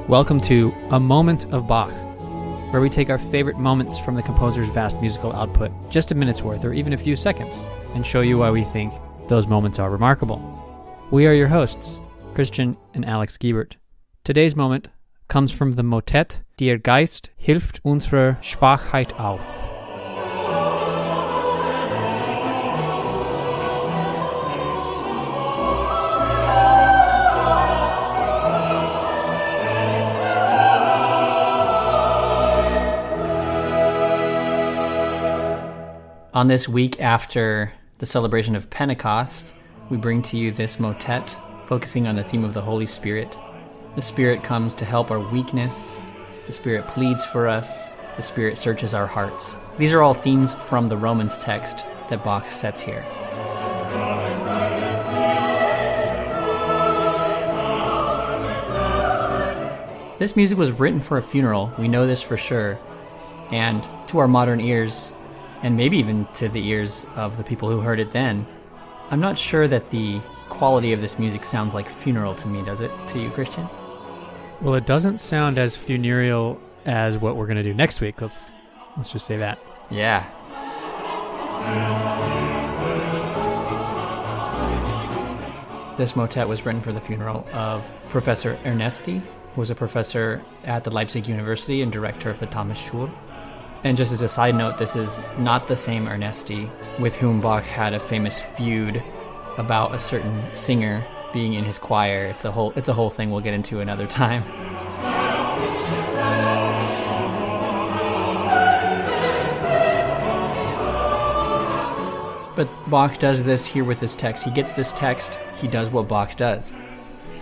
Welcome to A Moment of Bach, where we take our favorite moments from the composer's vast musical output, just a minute's worth or even a few seconds, and show you why we think those moments are remarkable. We are your hosts, Christian and Alex Giebert. Today's moment comes from the motet Der Geist, hilft, unser Schwachheit auf. On this week after the celebration of Pentecost, we bring to you this motet focusing on the theme of the Holy Spirit. The Spirit comes to help our weakness. The Spirit pleads for us. The Spirit searches our hearts. These are all themes from the Romans text that Bach sets here. This music was written for a funeral, we know this for sure, and to our modern ears, and maybe even to the ears of the people who heard it then, I'm not sure that the quality of this music sounds like funeral to me, does it? To you, Christian? Well, it doesn't sound as funereal as what we're going to do next week. Let's just say that. Yeah. This motet was written for the funeral of Professor Ernesti, who was a professor at the Leipzig University and director of the Thomas Schule. And just as a side note, this is not the same Ernesti with whom Bach had a famous feud about a certain singer being in his choir. It's a whole thing we'll get into another time. But Bach does this here with this text. He gets this text, he does what Bach does,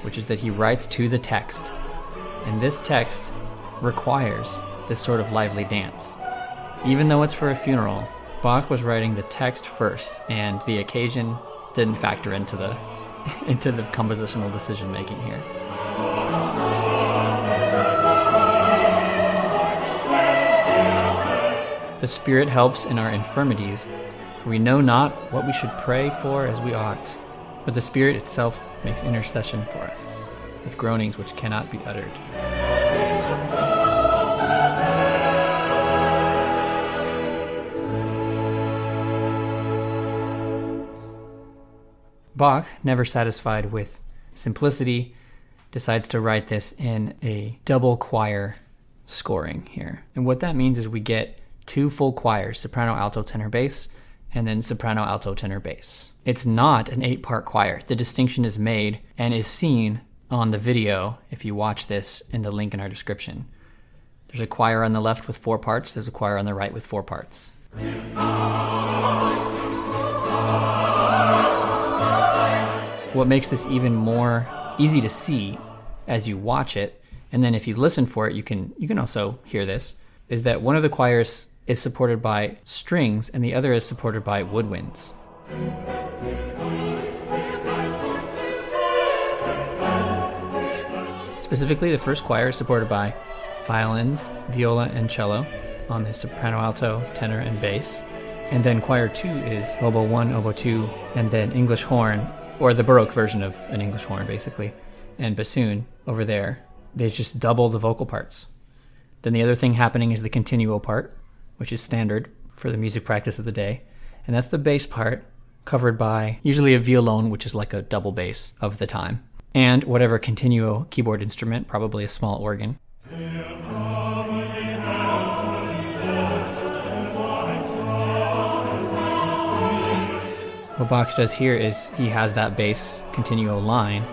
which is that he writes to the text. And this text requires this sort of lively dance. Even though it's for a funeral, Bach was writing the text first, and the occasion didn't factor into the compositional decision making here. The Spirit helps in our infirmities, for we know not what we should pray for as we ought, but the Spirit itself makes intercession for us, with groanings which cannot be uttered. Bach, never satisfied with simplicity, decides to write this in a double choir scoring here. And what that means is we get two full choirs, soprano, alto, tenor, bass, and then soprano, alto, tenor, bass. It's not an 8-part choir. The distinction is made and is seen on the video if you watch this in the link in our description. There's a choir on the left with 4 parts. There's a choir on the right with 4 parts. What makes this even more easy to see as you watch it, and then if you listen for it, you can also hear this, is that one of the choirs is supported by strings and the other is supported by woodwinds. Specifically, the first choir is supported by violins, viola, and cello on the soprano, alto, tenor, and bass. And then choir 2 is oboe 1, oboe 2, and then English horn, or the Baroque version of an English horn, basically, and bassoon over there. They just double the vocal parts. Then the other thing happening is the continuo part, which is standard for the music practice of the day, and that's the bass part, covered by usually a violon, which is like a double bass of the time, and whatever continuo keyboard instrument, probably a small organ. What Bach does here is he has that bass continuo line,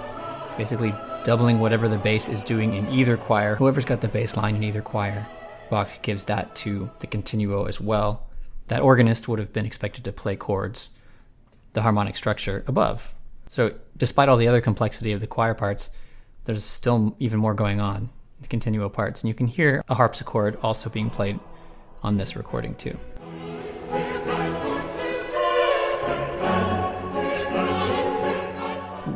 basically doubling whatever the bass is doing in either choir. Whoever's got the bass line in either choir, Bach gives that to the continuo as well. That organist would have been expected to play chords, the harmonic structure above. So despite all the other complexity of the choir parts, there's still even more going on in the continuo parts. And you can hear a harpsichord also being played on this recording too.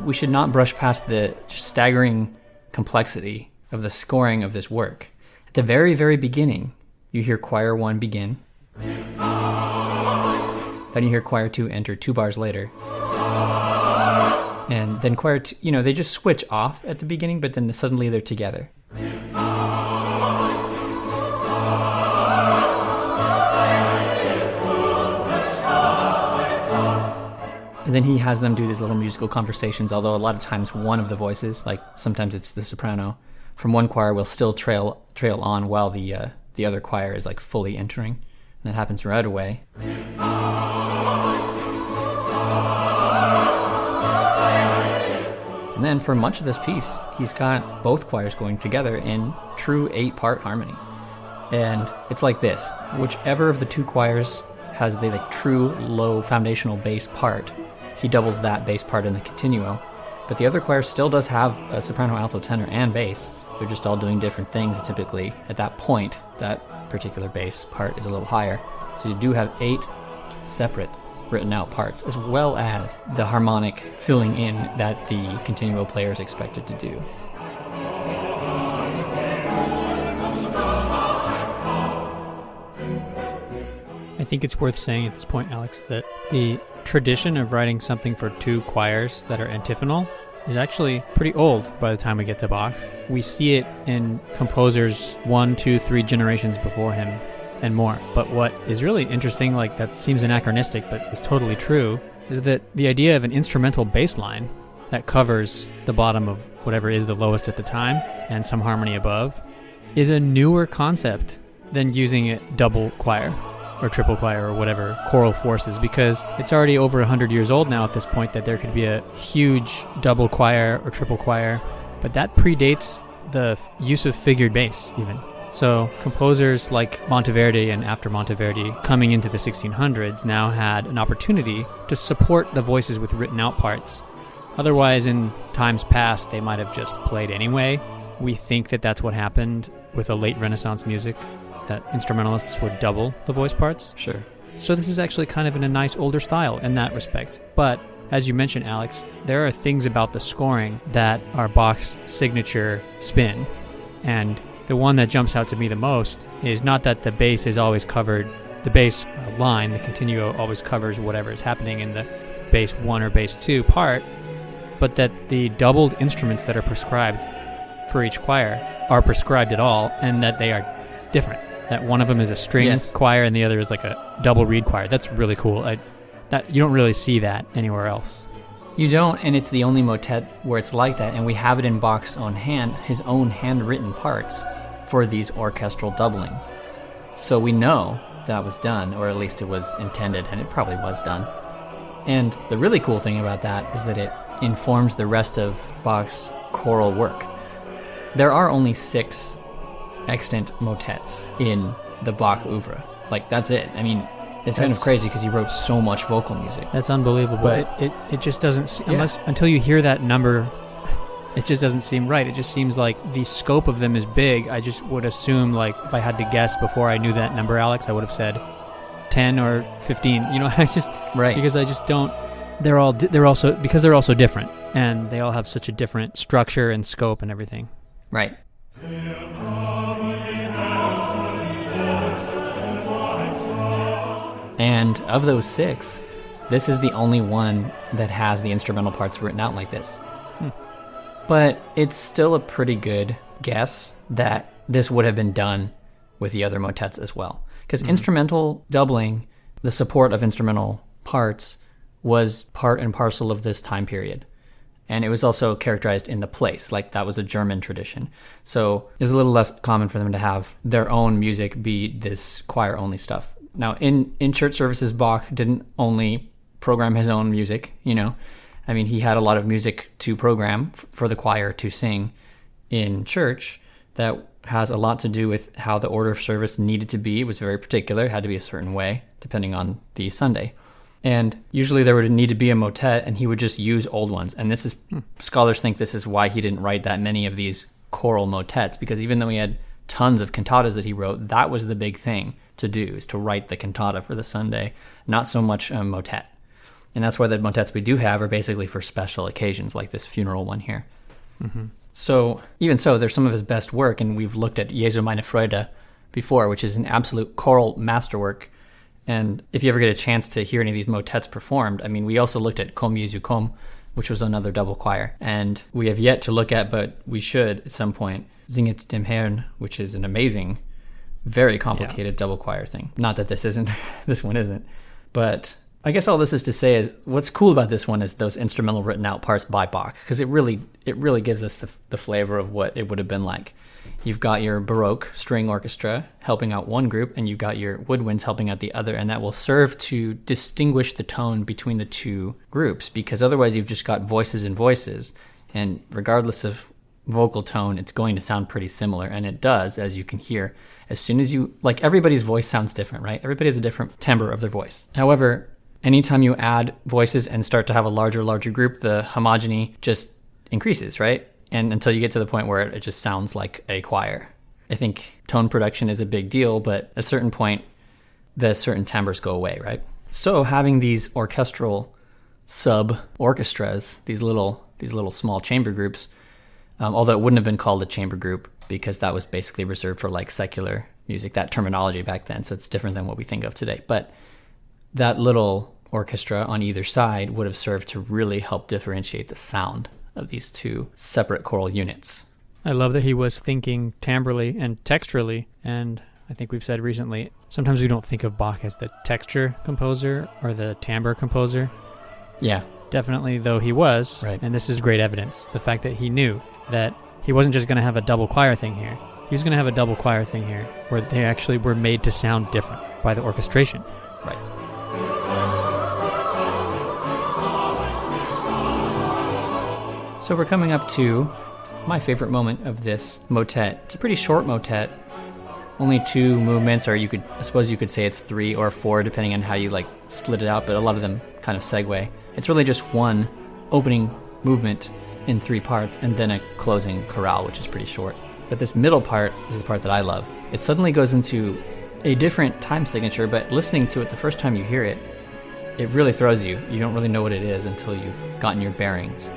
We should not brush past the just staggering complexity of the scoring of this work. At the very, very beginning, you hear choir 1 begin. Then you hear choir 2 enter 2 bars later. And then choir 2, they just switch off at the beginning, but then suddenly they're together. And then he has them do these little musical conversations, although a lot of times one of the voices, like sometimes it's the soprano, from one choir will still trail on while the other choir is like fully entering. And that happens right away. And then for much of this piece, he's got both choirs going together in true 8-part harmony. And it's like this. Whichever of the two choirs has the like true low foundational bass part, he doubles that bass part in the continuo. But the other choir still does have a soprano, alto, tenor, and bass. They're just all doing different things. Typically, at that point, that particular bass part is a little higher. So you do have 8 separate written out parts, as well as the harmonic filling in that the continuo player is expected to do. I think it's worth saying at this point, Alex, that the tradition of writing something for 2 choirs that are antiphonal is actually pretty old by the time we get to Bach. We see it in composers 1, 2, 3 generations before him and more. But what is really interesting, like that seems anachronistic but is totally true, is that the idea of an instrumental bass line that covers the bottom of whatever is the lowest at the time and some harmony above is a newer concept than using a double choir or triple choir or whatever choral forces, because it's already over 100 years old now at this point that there could be a huge double choir or triple choir, but that predates the use of figured bass even. So composers like Monteverdi and after Monteverdi coming into the 1600s now had an opportunity to support the voices with written out parts. Otherwise, in times past, they might have just played anyway. We think that that's what happened with a late Renaissance music, that instrumentalists would double the voice parts. Sure. So this is actually kind of in a nice older style in that respect. But as you mentioned, Alex, there are things about the scoring that are Bach's signature spin. And the one that jumps out to me the most is not that the bass is always covered, the bass line, the continuo always covers whatever is happening in the bass 1 or bass 2 part, but that the doubled instruments that are prescribed for each choir are prescribed at all, and that they are different. That one of them is a string choir and the other is like a double reed choir. That's really cool. That you don't really see that anywhere else. You don't, and it's the only motet where it's like that, and we have it in Bach's own hand, his own handwritten parts for these orchestral doublings. So we know that was done, or at least it was intended, and it probably was done. And the really cool thing about that is that it informs the rest of Bach's choral work. There are only 6 extant motets in the Bach oeuvre. Like, that's it. I mean, it's kind of crazy because he wrote so much vocal music. That's unbelievable. But it just doesn't, until you hear that number, it just doesn't seem right. It just seems like the scope of them is big. I just would assume, like, if I had to guess before I knew that number, Alex, I would have said 10 or 15. You know, I just, because I just don't, they're also different, and they all have such a different structure and scope and everything. Right. And of those 6, this is the only one that has the instrumental parts written out like this. But it's still a pretty good guess that this would have been done with the other motets as well. Because instrumental doubling, the support of instrumental parts, was part and parcel of this time period. And it was also characterized in the place, like that was a German tradition. So it's a little less common for them to have their own music be this choir-only stuff. Now, in church services, Bach didn't only program his own music, you know. I mean, he had a lot of music to program for the choir to sing in church that has a lot to do with how the order of service needed to be. It was very particular. It had to be a certain way, depending on the Sunday. And usually there would need to be a motet, and he would just use old ones. And this is, scholars think this is why he didn't write that many of these choral motets, because even though he had tons of cantatas that he wrote, that was the big thing to do, is to write the cantata for the Sunday, not so much a motet. And that's why the motets we do have are basically for special occasions, like this funeral one here. So, even so, there's some of his best work, and we've looked at Jesu meine Freude before, which is an absolute choral masterwork. And if you ever get a chance to hear any of these motets performed, I mean, we also looked at Komm Jesu komm, which was another double choir. And we have yet to look at, but we should at some point, Singet dem Herrn, which is an amazing, very complicated double choir thing. Not that this one isn't, but I guess all this is to say is what's cool about this one is those instrumental written out parts by Bach, because it really gives us the flavor of what it would have been like. You've got your Baroque string orchestra helping out one group, and you've got your woodwinds helping out the other, and that will serve to distinguish the tone between the two groups, because otherwise you've just got voices and voices, and regardless of vocal tone, it's going to sound pretty similar, and it does, as you can hear. As soon as you, like, everybody's voice sounds different, right? Everybody has a different timbre of their voice. However, anytime you add voices and start to have a larger group, the homogeny just increases, right? And until you get to the point where it just sounds like a choir. I think tone production is a big deal, but at a certain point, the certain timbres go away, right? So having these orchestral sub-orchestras, these little small chamber groups, although it wouldn't have been called a chamber group because that was basically reserved for like secular music, that terminology back then, so it's different than what we think of today. But that little orchestra on either side would have served to really help differentiate the sound of these two separate choral units. I love that he was thinking timbrally and texturally, and I think we've said recently, sometimes we don't think of Bach as the texture composer or the timbre composer. Yeah. Definitely, though, he was, right. And this is great evidence. The fact that he knew that he wasn't just going to have a double choir thing here. He was going to have a double choir thing here where they actually were made to sound different by the orchestration. Right. So we're coming up to my favorite moment of this motet. It's a pretty short motet, only 2 movements, or I suppose you could say it's 3 or 4, depending on how you like split it out, but a lot of them kind of segue. It's really just one opening movement in 3 parts, and then a closing chorale, which is pretty short. But this middle part is the part that I love. It suddenly goes into a different time signature, but listening to it the first time you hear it, it really throws you. You don't really know what it is until you've gotten your bearings.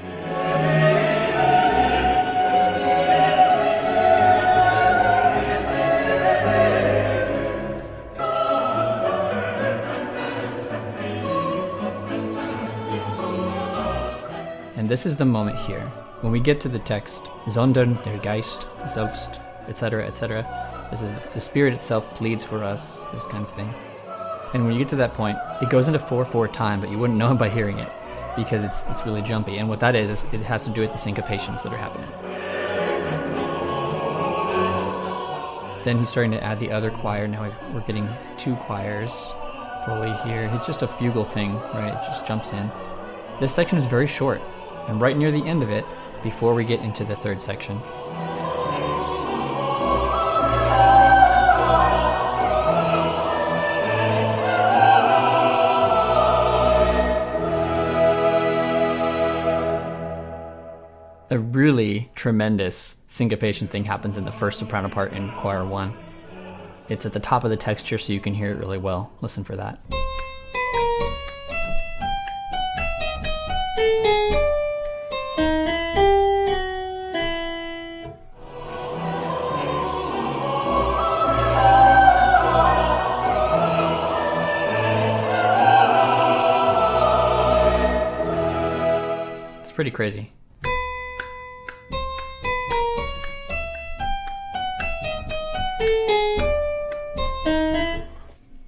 And this is the moment here. When we get to the text, sondern der Geist, selbst, etc., etc., this is the spirit itself pleads for us, this kind of thing. And when you get to that point, it goes into 4/4 time, but you wouldn't know it by hearing it, because it's really jumpy. And what that is it has to do with the syncopations that are happening. Then he's starting to add the other choir. Now we're getting 2 choirs fully here. It's just a fugal thing, right? It just jumps in. This section is very short, and right near the end of it, before we get into the 3rd section, a really tremendous syncopation thing happens in the first soprano part in choir 1. It's at the top of the texture, so you can hear it really well. Listen for that. It's pretty crazy.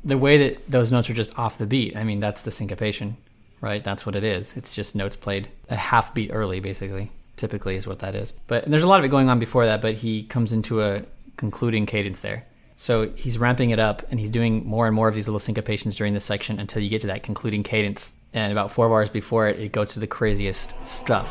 The way that those notes are just off the beat, I mean, that's the syncopation, right? That's what it is. It's just notes played a half beat early, basically. Typically is what that is. But there's a lot of it going on before that, but he comes into a concluding cadence there. So he's ramping it up, and he's doing more and more of these little syncopations during this section until you get to that concluding cadence. And about 4 bars before it, it goes to the craziest stuff.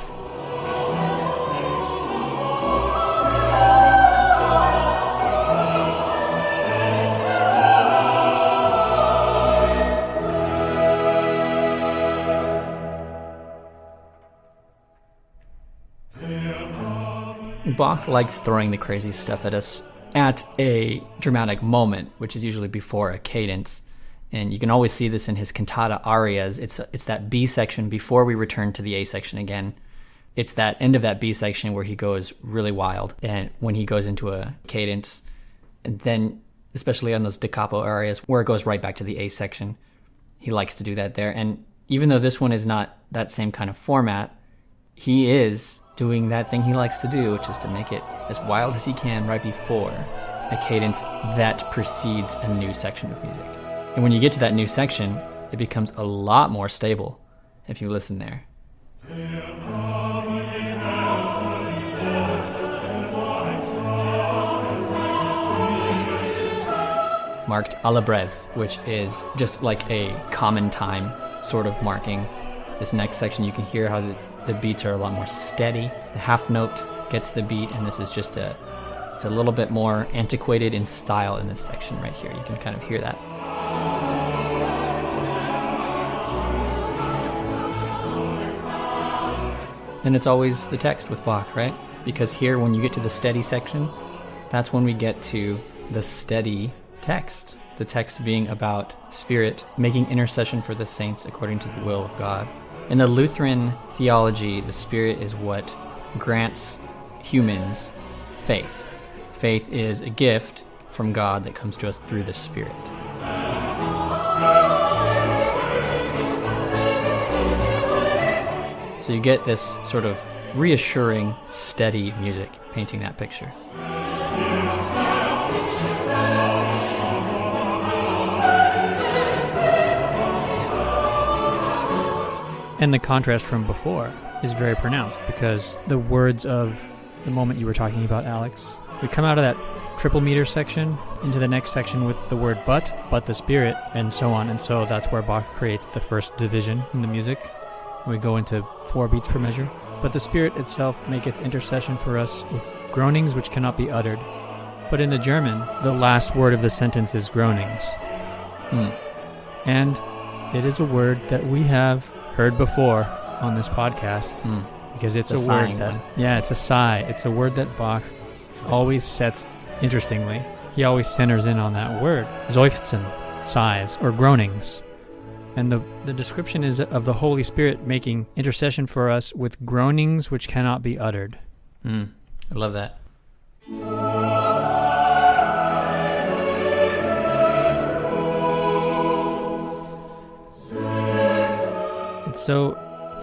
Bach likes throwing the crazy stuff at us at a dramatic moment, which is usually before a cadence. And you can always see this in his cantata arias. It's that B section before we return to the A section again. It's that end of that B section where he goes really wild. And when he goes into a cadence, and then especially on those da capo arias where it goes right back to the A section, he likes to do that there. And even though this one is not that same kind of format, he is doing that thing he likes to do, which is to make it as wild as he can right before a cadence that precedes a new section of music. And when you get to that new section, it becomes a lot more stable if you listen there. Marked à la brève, which is just like a common time sort of marking. This next section, you can hear how the beats are a lot more steady. The half note gets the beat, and this is just it's a little bit more antiquated in style in this section right here. You can kind of hear that. And it's always the text with Bach, right? Because here, when you get to the steady section, that's when we get to the steady text. The text being about Spirit making intercession for the saints according to the will of God. In the Lutheran theology, the Spirit is what grants humans faith. Faith is a gift from God that comes to us through the Spirit. So you get this sort of reassuring, steady music painting that picture. And the contrast from before is very pronounced, because the words of the moment you were talking about, Alex, we come out of that triple meter section into the next section with the word but the Spirit, and so on. And so that's where Bach creates the first division in the music. We go into 4 beats per measure. But the Spirit itself maketh intercession for us with groanings which cannot be uttered. But in the German, the last word of the sentence is groanings. And it is a word that we have heard before on this podcast, because it's a word that, it's a sigh. It's a word that Bach always sets interestingly. He always centers in on that word. Seufzen, sighs, or groanings. And the description is of the Holy Spirit making intercession for us with groanings which cannot be uttered. I love that.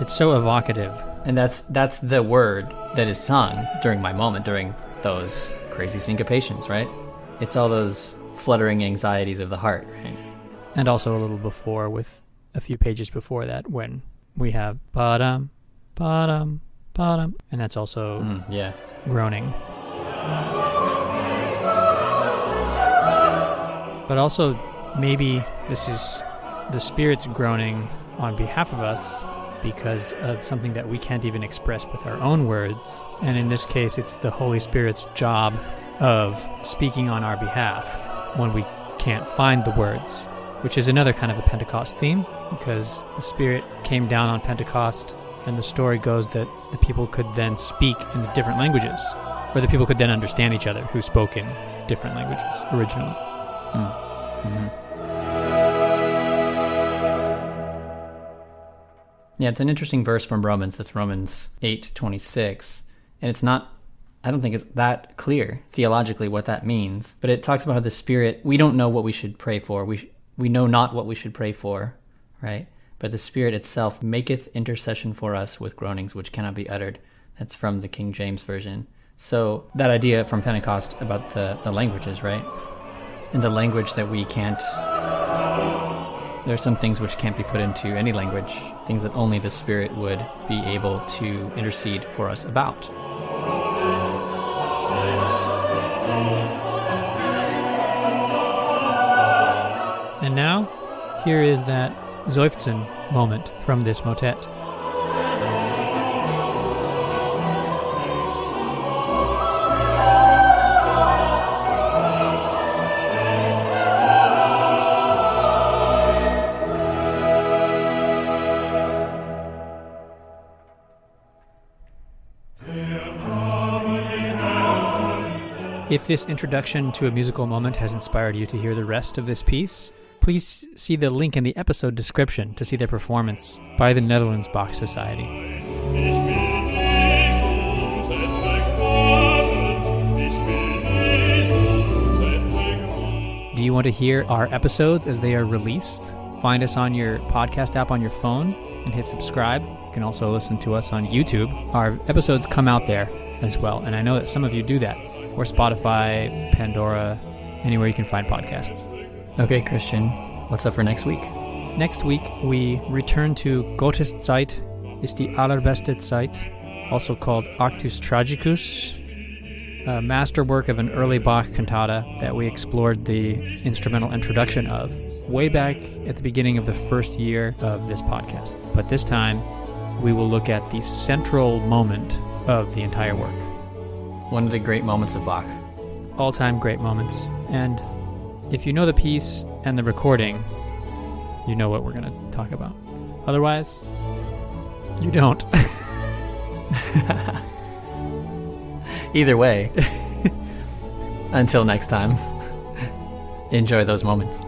It's so evocative. And that's the word that is sung during my moment, during those crazy syncopations, right? It's all those fluttering anxieties of the heart, right? And also a little before, with a few pages before that, when we have ba-dum, ba-dum, ba-dum, and that's also groaning. But also, maybe this is the Spirit's groaning on behalf of us because of something that we can't even express with our own words. And in this case, it's the Holy Spirit's job of speaking on our behalf when we can't find the words, which is another kind of a Pentecost theme, because the Spirit came down on Pentecost, and the story goes that the people could then speak in the different languages, or the people could then understand each other who spoke in different languages originally. Yeah, it's an interesting verse from Romans. That's Romans 8:26. And it's not, I don't think it's that clear theologically what that means. But it talks about how the Spirit, we don't know what we should pray for. We know not what we should pray for, right? But the Spirit itself maketh intercession for us with groanings which cannot be uttered. That's from the King James Version. So that idea from Pentecost about the languages, right? And the language that we can't... There are some things which can't be put into any language, things that only the Spirit would be able to intercede for us about. And now, here is that Seufzen moment from this motet. If this introduction to a musical moment has inspired you to hear the rest of this piece, please see the link in the episode description to see their performance by the Netherlands Bach Society. Do you want to hear our episodes as they are released? Find us on your podcast app on your phone and hit subscribe. You can also listen to us on YouTube. Our episodes come out there as well, and I know that some of you do that. Or Spotify, Pandora, anywhere you can find podcasts. Okay, Christian, what's up for next week? Next week, we return to Gottes Zeit ist die allerbeste Zeit, also called Actus Tragicus, a masterwork of an early Bach cantata that we explored the instrumental introduction of way back at the beginning of the first year of this podcast. But this time, we will look at the central moment of the entire work. One of the great moments of Bach. All-time great moments. And if you know the piece and the recording, you know what we're going to talk about. Otherwise, you don't. Either way, until next time, enjoy those moments.